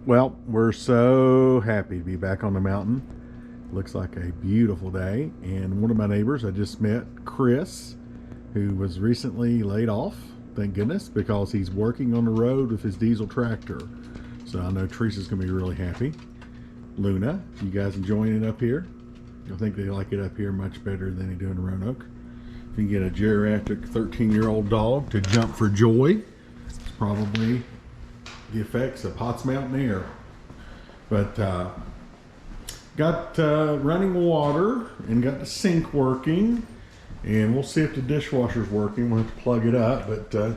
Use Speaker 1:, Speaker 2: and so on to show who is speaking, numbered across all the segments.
Speaker 1: Well, we're so happy to be back on the mountain. Looks like a beautiful day. And one of my neighbors I just met, Chris, who was recently laid off, thank goodness, because he's working on the road with his diesel tractor. So I know Teresa's going to be really happy. Luna, you guys enjoying it up here? I think they like it up here much better than they do in Roanoke. If you can get a geriatric 13-year-old dog to jump for joy, it's probably the effects of Potts Mountain air. But got running water and got the sink working, and we'll see if the dishwasher's working. We'll have to plug it up, but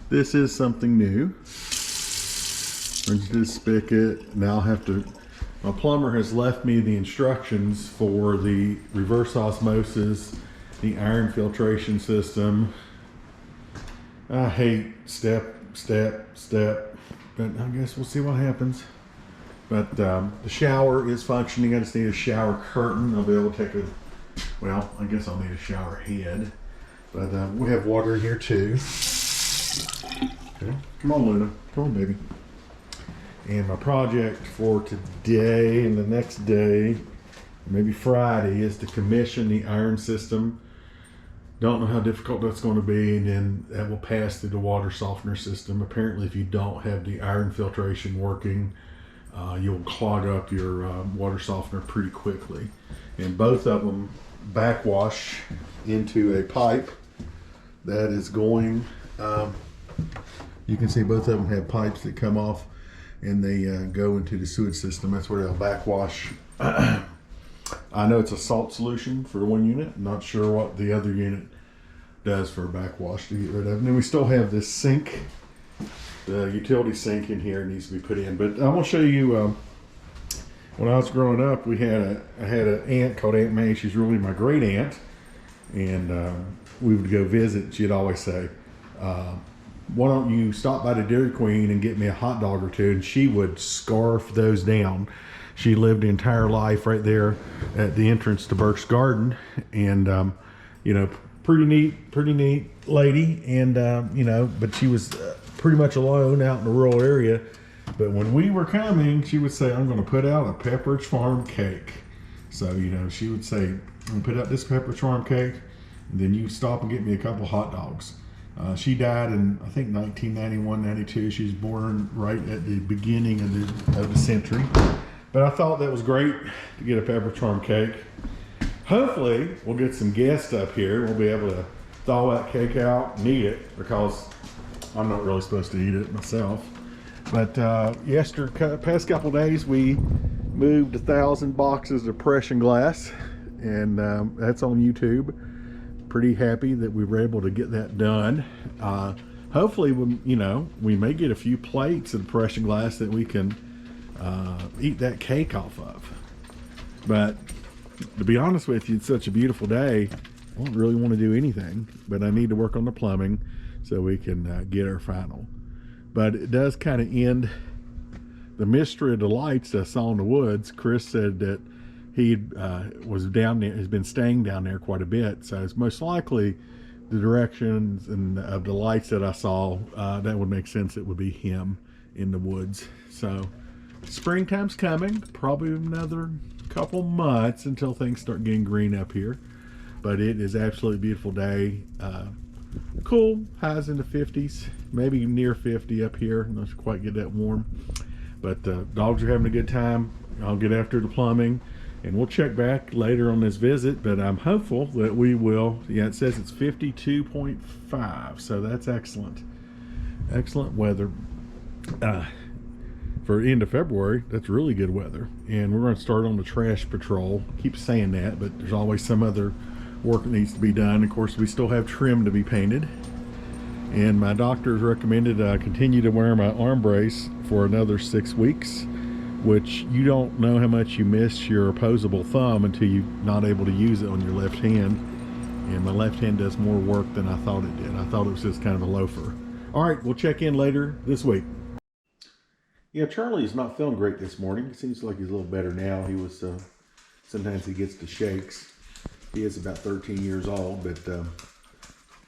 Speaker 1: this is something new. Rinse this spigot. Now I'll have to, my plumber has left me the instructions for the reverse osmosis, the iron filtration system. I hate step, but I guess we'll see what happens. But the shower is functioning. I just need a shower curtain. I'll be able to take a, well, I guess I'll need a shower head. But we have water in here too. Okay. Come on, Luna. Come on, baby. And my project for today and the next day, maybe Friday, is to commission the iron system. Don't know how difficult that's going to be, and then that will pass through the water softener system. Apparently, if you don't have the iron filtration working, you'll clog up your water softener pretty quickly. And both of them backwash into a pipe that is going, you can see both of them have pipes that come off and they go into the sewage system. That's where they'll backwash. I know it's a salt solution for one unit. I'm not sure what the other unit does for a backwash to get rid of. And then we still have this sink. The utility sink in here needs to be put in. But I'm going to show you, when I was growing up, I had an aunt called Aunt May. She's really my great aunt. And we would go visit. She'd always say, why don't you stop by the Dairy Queen and get me a hot dog or two? And she would scarf those down. She lived the entire life right there at the entrance to Burke's Garden. And, you know, pretty neat lady. And, you know, but she was pretty much alone out in the rural area. But when we were coming, she would say, I'm going to put out a Pepperidge Farm cake. So, you know, she would say, I'm going to put out this Pepperidge Farm cake, and then you stop and get me a couple hot dogs. She died in, I think, 1991, 92. She was born right at the beginning of the century. But I thought that was great to get a Pepperidge Farm cake. Hopefully, we'll get some guests up here. We'll be able to thaw that cake out and eat it, because I'm not really supposed to eat it myself. But past couple days, we moved 1,000 boxes of Prussian glass, and that's on YouTube. Pretty happy that we were able to get that done. Hopefully, we may get a few plates of Prussian glass that we can eat that cake off of. But to be honest with you, it's such a beautiful day, I don't really want to do anything, but I need to work on the plumbing so we can get our final. But it does kind of end the mystery of the lights that I saw in the woods. Chris said that he was down there, has been staying down there quite a bit, so it's most likely the directions and of the lights that I saw, that would make sense. It would be him in the woods. So springtime's coming, probably another couple months until things start getting green up here. But it is absolutely beautiful day. Cool, highs in the 50s, maybe near 50 up here. Not quite get that warm, but dogs are having a good time. I'll get after the plumbing, and we'll check back later on this visit, but I'm hopeful that we will. Yeah, it says it's 52.5, so that's excellent. Excellent weather. For end of February, that's really good weather. And we're going to start on the trash patrol. I keep saying that, but there's always some other work that needs to be done. Of course, we still have trim to be painted. And my doctor's recommended I continue to wear my arm brace for another 6 weeks, which you don't know how much you miss your opposable thumb until you're not able to use it on your left hand. And my left hand does more work than I thought it did. I thought it was just kind of a loafer. All right, we'll check in later this week. Yeah, Charlie's not feeling great this morning. It seems like he's a little better now. He was, sometimes he gets the shakes. He is about 13 years old, but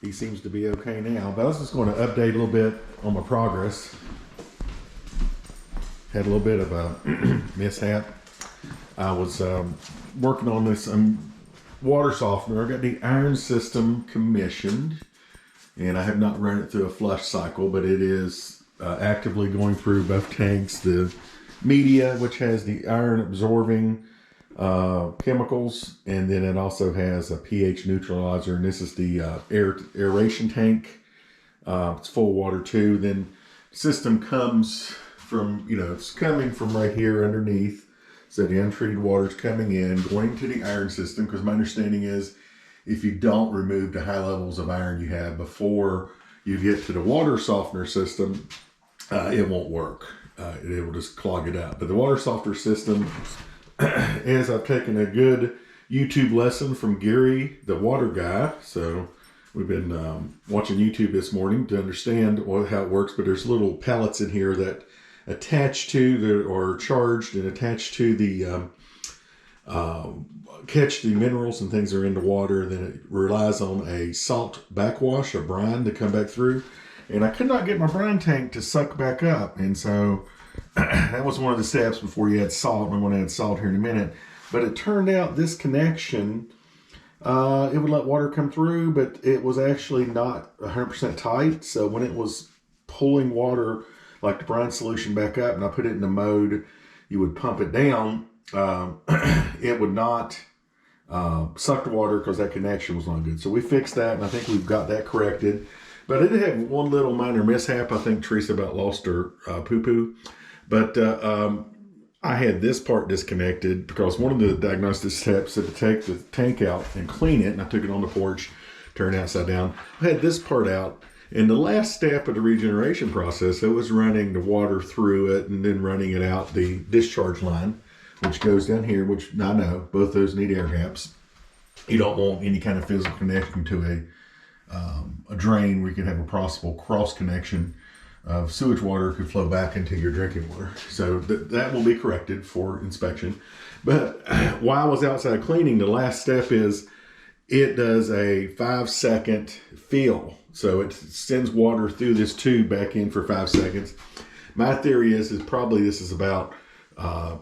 Speaker 1: he seems to be okay now. But I was just going to update a little bit on my progress. had a little bit of a mishap. I was working on this water softener. I got the iron system commissioned, and I have not run it through a flush cycle, but it is actively going through both tanks. The media, which has the iron absorbing chemicals, and then it also has a pH neutralizer, and this is the aeration tank. It's full of water too. Then system comes from, it's coming from right here underneath. So the untreated water is coming in, going to the iron system, because my understanding is if you don't remove the high levels of iron you have before you get to the water softener system, it won't work. It will just clog it up. But the water softener system, as I've taken a good YouTube lesson from Gary, the water guy. So we've been watching YouTube this morning to understand how it works. But there's little pellets in here that attach to or charged and attached to the catch the minerals and things that are in the water. Then it relies on a salt backwash, a brine, to come back through. And I could not get my brine tank to suck back up. And so that was one of the steps before you add salt. I'm going to add salt here in a minute. But it turned out this connection, it would let water come through, but it was actually not 100% tight. So when it was pulling water, like the brine solution, back up, and I put it in the mode you would pump it down, it would not suck the water because that connection was not good. So we fixed that, and I think we've got that corrected. But I did have one little minor mishap. I think Teresa about lost her poo-poo. But I had this part disconnected because one of the diagnostic steps is to take the tank out and clean it. And I took it on the porch, turned it upside down. I had this part out. And the last step of the regeneration process, it was running the water through it and then running it out the discharge line, which goes down here, which I know both those need air gaps. You don't want any kind of physical connection to a drain where you can have a possible cross connection of sewage water could flow back into your drinking water. So that will be corrected for inspection. But while I was outside cleaning, the last step is it does a 5-second fill. So it sends water through this tube back in for 5 seconds. My theory is probably this is about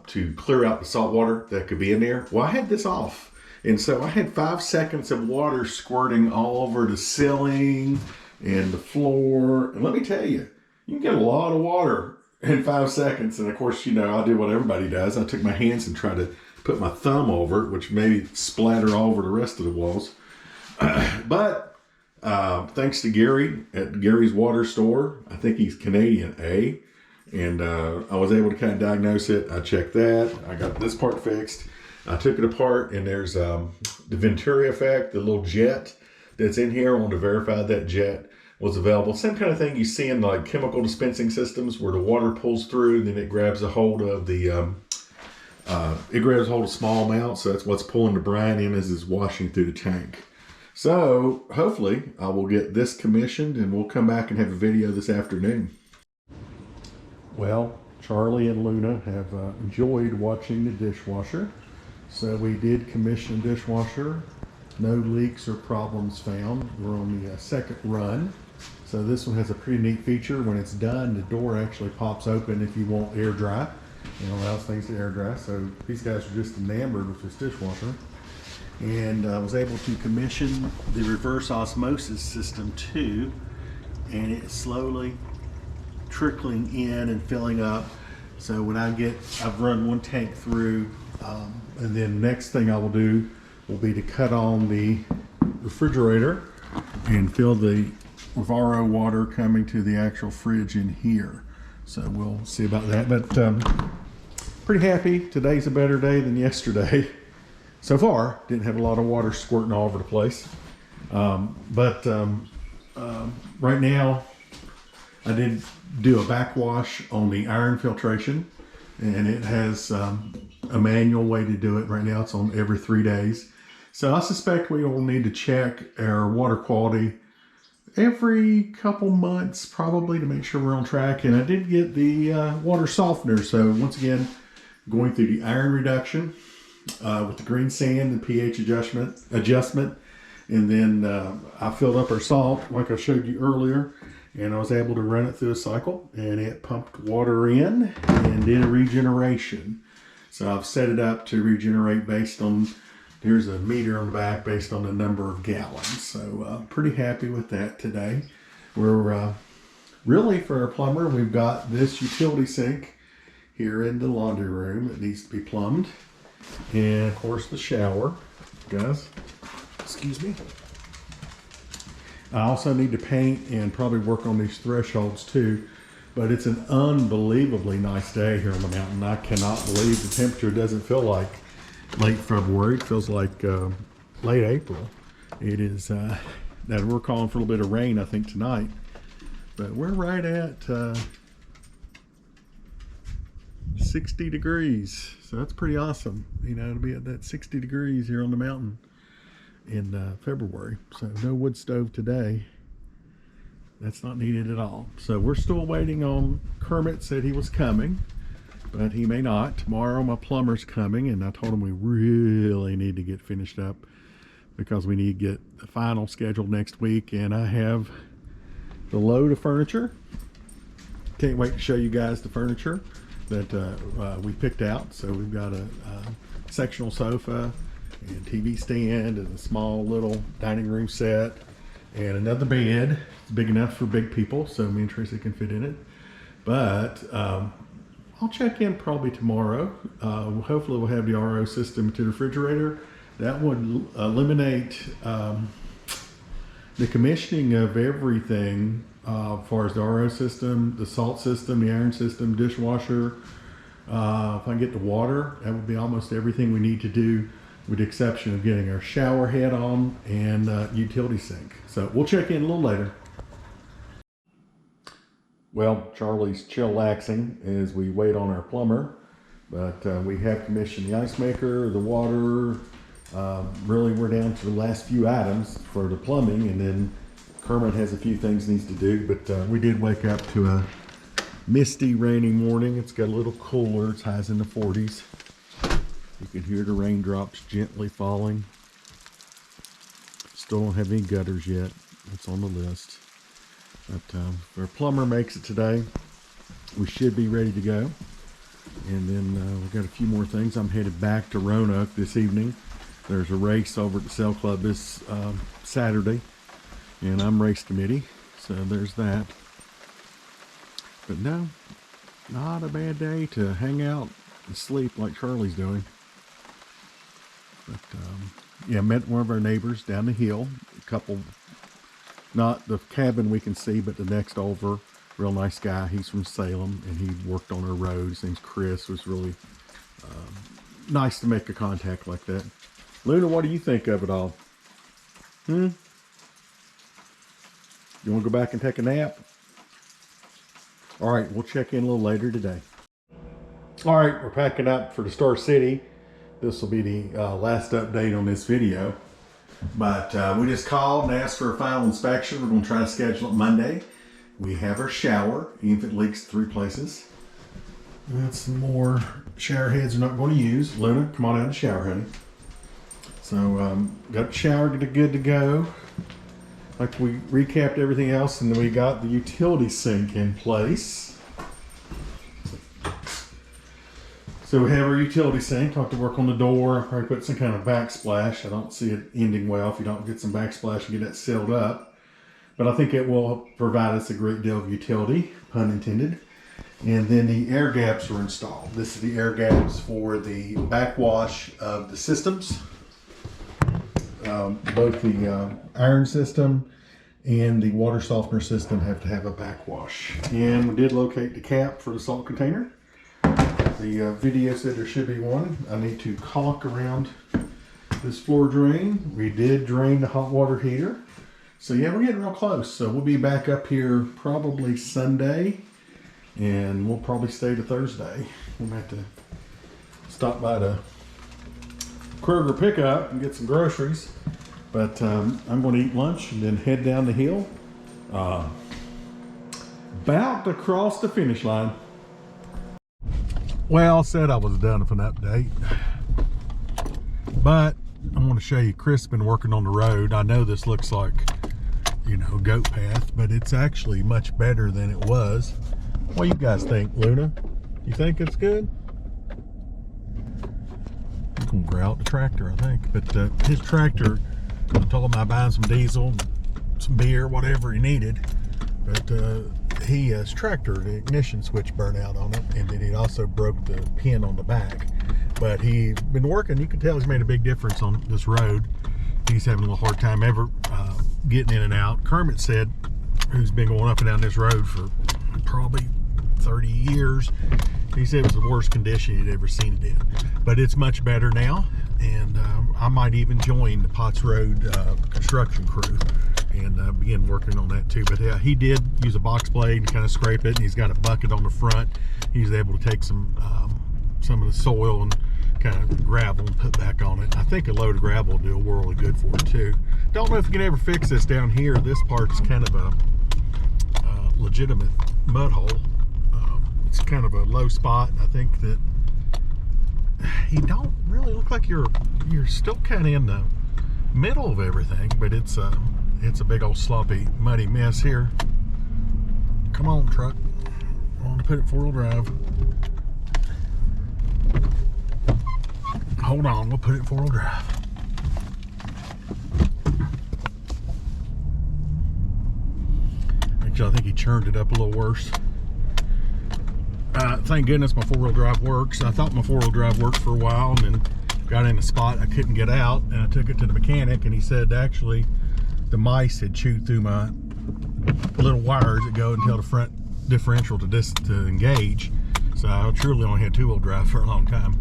Speaker 1: to clear out the salt water that could be in there. Well, I had this off. And so I had 5 seconds of water squirting all over the ceiling and the floor. And let me tell you, you can get a lot of water in 5 seconds. And of course, I did what everybody does. I took my hands and tried to put my thumb over it, which maybe splatter all over the rest of the walls. But thanks to Gary at Gary's Water Store, I think he's Canadian A, and I was able to kind of diagnose it. I checked that. I got this part fixed. I took it apart, and there's the Venturi effect, the little jet that's in here. I wanted to verify that jet was available. Same kind of thing you see in like chemical dispensing systems where the water pulls through, and then it grabs a hold of the it grabs a hold of small amounts. So that's what's pulling the brine in as it's washing through the tank. So hopefully I will get this commissioned, and we'll come back and have a video this afternoon. Well, Charlie and Luna have enjoyed watching the dishwasher. So we did commission dishwasher. No leaks or problems found. We're on the second run. So this one has a pretty neat feature. When it's done, the door actually pops open if you want air dry, and allows things to air dry. So these guys are just enamored with this dishwasher. And I was able to commission the reverse osmosis system too, and it's slowly trickling in and filling up. So when I've run one tank through, and then next thing I will do will be to cut on the refrigerator and fill the with RO water coming to the actual fridge in here. So we'll see about that, but pretty happy. Today's a better day than yesterday. So far, didn't have a lot of water squirting all over the place. But right now, I did do a backwash on the iron filtration, and it has a manual way to do it. Right now, it's on every 3 days. So I suspect we will need to check our water quality every couple months, probably, to make sure we're on track. And I did get the water softener. So once again, going through the iron reduction with the green sand and pH adjustment. And then I filled up our salt like I showed you earlier. and I was able to run it through a cycle, and it pumped water in and did a regeneration. So I've set it up to regenerate based on, there's a meter on the back based on the number of gallons. So pretty happy with that today. We're really, for our plumber, we've got this utility sink here in the laundry room. It needs to be plumbed. And of course the shower, guys, excuse me. I also need to paint and probably work on these thresholds too. But it's an unbelievably nice day here on the mountain. I cannot believe the temperature doesn't feel like late February. It feels like late April. It is, that we're calling for a little bit of rain, I think, tonight. But we're right at 60 degrees. So that's pretty awesome. You know, to be at that 60 degrees here on the mountain in February. So no wood stove today. That's not needed at all. So we're still waiting on, Kermit said he was coming, but he may not. Tomorrow my plumber's coming, and I told him we really need to get finished up because we need to get the final scheduled next week. And I have the load of furniture. Can't wait to show you guys the furniture that we picked out. So we've got a sectional sofa and TV stand and a small little dining room set and another bed. It's big enough for big people, so me and Tracy can fit in it. But I'll check in probably tomorrow. Hopefully we'll have the RO system to the refrigerator. That would eliminate the commissioning of everything as far as the RO system, the salt system, the iron system, dishwasher. If I can get the water, that would be almost everything we need to do, with the exception of getting our shower head on and utility sink. So we'll check in a little later. Well, Charlie's chillaxing as we wait on our plumber, but we have commissioned the ice maker, the water. Really, we're down to the last few items for the plumbing, and then Kermit has a few things he needs to do, but we did wake up to a misty, rainy morning. It's got a little cooler. It's highs in the 40s. You can hear the raindrops gently falling. Still don't have any gutters yet. It's on the list. But if our plumber makes it today, we should be ready to go. And then we've got a few more things. I'm headed back to Roanoke this evening. There's a race over at the Sail Club this Saturday, and I'm race committee, so there's that. But no, not a bad day to hang out and sleep like Charlie's doing. But yeah, met one of our neighbors down the hill. A couple, not the cabin we can see, but the next over. Real nice guy. He's from Salem, and he worked on our road. His name's Chris. It was really nice to make a contact like that. Luna, what do you think of it all? You want to go back and take a nap? All right, we'll check in a little later today. All right, we're packing up for the Star City. This will be the last update on this video. But we just called and asked for a final inspection. We're going to try to schedule it Monday. We have our shower, even if it leaks 3 places. That's some more shower heads we're not going to use. Luna, come on out of the shower, honey. So, got the shower good to go. Like we recapped everything else, and then we got the utility sink in place. So we have our utility sink. I'll have to work on the door. I'll probably put some kind of backsplash. I don't see it ending well if you don't get some backsplash and get that sealed up. But I think it will provide us a great deal of utility, pun intended. And then the air gaps were installed. This is the air gaps for the backwash of the systems. Both the iron system and the water softener system have to have a backwash. And we did locate the cap for the salt container. The video said there should be one. I need to caulk around this floor drain. We did drain the hot water heater. So yeah, we're getting real close. So we'll be back up here probably Sunday, and we'll probably stay to Thursday. We'll have to stop by the Kroger pickup and get some groceries. But I'm going to eat lunch and then head down the hill. About to cross the finish line. Well, I said I was done with an update. But I want to show you, Chris has been working on the road. I know this looks like you know, goat path, but it's actually much better than it was. What do you guys think, Luna? You think it's good? I'm gonna grout the tractor, I think. But his tractor, I told him I'd buy him some diesel, some beer, whatever he needed. But his tractor, the ignition switch burnt out on it, and then he also broke the pin on the back. But he's been working. You can tell he's made a big difference on this road. He's having a little hard time ever getting in and out. Kermit said, who's been going up and down this road for probably 30 years, he said it was the worst condition he'd ever seen it in. But it's much better now, and I might even join the Potts Road construction crew and begin working on that too. But yeah, he did use a box blade and kind of scrape it, and he's got a bucket on the front. He's able to take some of the soil and kind of gravel and put back on it. I think a load of gravel will do a world of good for it too. Don't know if you can ever fix this down here. This part's kind of a legitimate mud hole. It's kind of a low spot. I think that you don't really look like you're still kind of in the middle of everything, but it's a big old sloppy muddy mess here. Come on, truck. I want to put it 4-wheel drive. Hold on, we'll put it in 4-wheel drive. Actually, I think he churned it up a little worse. Thank goodness my 4-wheel drive works. I thought my 4-wheel drive worked for a while, and then got in a spot I couldn't get out, and I took it to the mechanic, and he said actually the mice had chewed through my little wires that go until the front differential to engage. So I truly only had 2-wheel drive for a long time.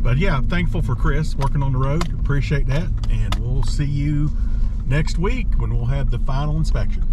Speaker 1: But yeah, I'm thankful for Chris working on the road. Appreciate that. And we'll see you next week when we'll have the final inspection.